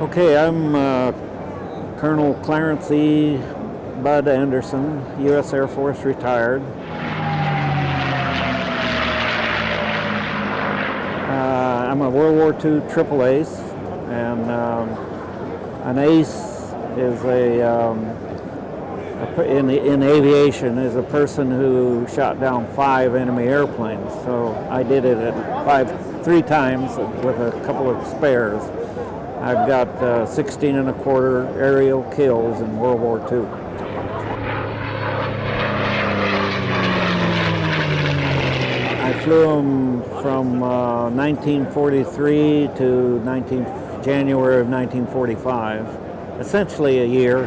Okay, I'm Colonel Clarence E. Bud Anderson, U.S. Air Force retired. I'm a World War II triple ace, and an ace is in aviation is a person who shot down 5 enemy airplanes. So I did it at 3 times with a couple of spares. I've got 16 and a quarter aerial kills in World War II. I flew them from 1943 to January of 1945, essentially a year.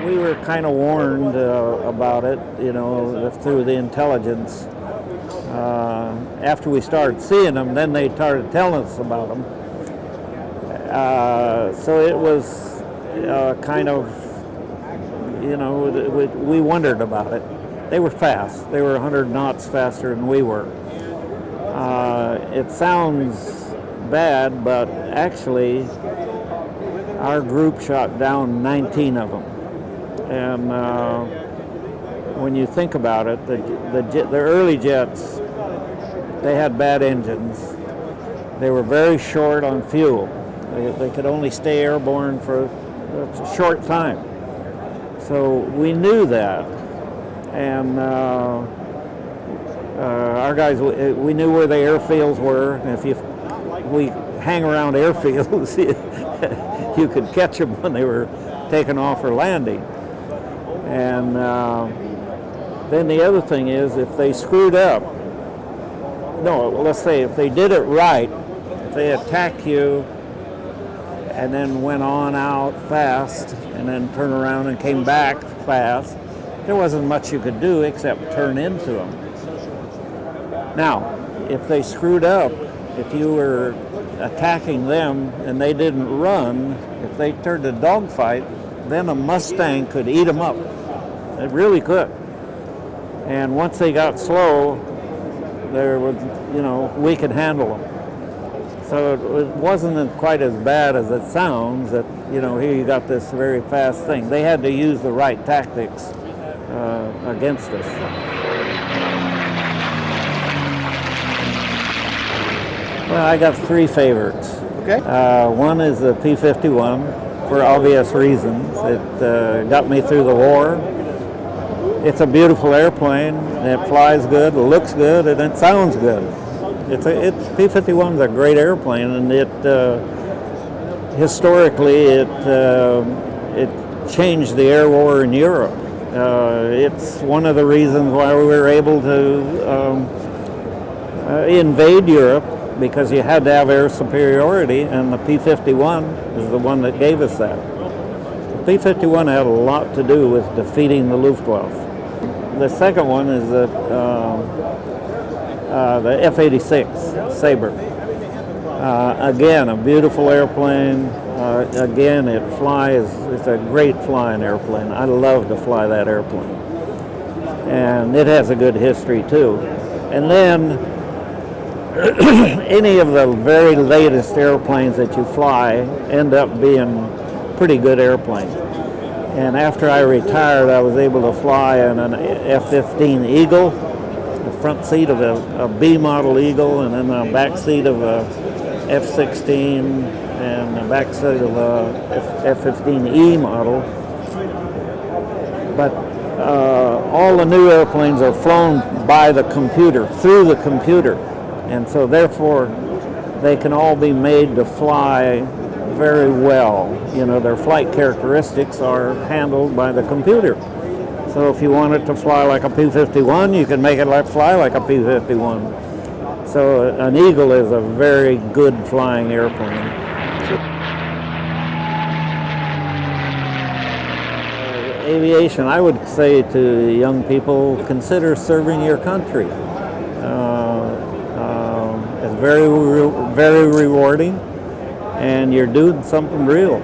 We were kind of warned about it, you know, through the intelligence. After we started seeing them, then they started telling us about them. So it was kind of, you know, we wondered about it. They were fast. They were 100 knots faster than we were. It sounds bad, but actually our group shot down 19 of them. And when you think about it, the early jets, they had bad engines. They were very short on fuel. They could only stay airborne for a short time. So we knew that, and our guys, we knew where the airfields were. And if we hang around airfields, you could catch them when they were taking off or landing. And then the other thing is, if they screwed up, let's say if they did it right, if they attack you and then went on out fast and then turned around and came back fast, there wasn't much you could do except turn into them. Now, if they screwed up, if you were attacking them and they didn't run, if they turned a dogfight, then a Mustang could eat them up. It really could. And once they got slow, there was, you know, we could handle them. So it wasn't quite as bad as it sounds that, you know, here you got this very fast thing. They had to use the right tactics against us. Well, I got 3 favorites. Okay. One is the P-51 for obvious reasons. It got me through the war. It's a beautiful airplane. It flies good, it looks good, and it sounds good. P-51 is a great airplane, and historically it changed the air war in Europe. It's one of the reasons why we were able to invade Europe, because you had to have air superiority, and the P-51 is the one that gave us that. The P-51 had a lot to do with defeating the Luftwaffe. The second one is the F-86 Sabre. Again, a beautiful airplane. Again, it flies. It's a great flying airplane. I love to fly that airplane. And it has a good history too. And then any of the very latest airplanes that you fly end up being pretty good airplanes. And after I retired, I was able to fly in an F-15 Eagle, the front seat of a B model Eagle, and then the back seat of a F-16, and the back seat of a F-15E model. But all the new airplanes are flown by the computer, through the computer. And so therefore, they can all be made to fly very well. You know, their flight characteristics are handled by the computer. So if you want it to fly like a P-51, you can make it fly like a P-51. So an Eagle is a very good flying airplane. Aviation, I would say to young people, consider serving your country. It's very rewarding, and you're doing something real.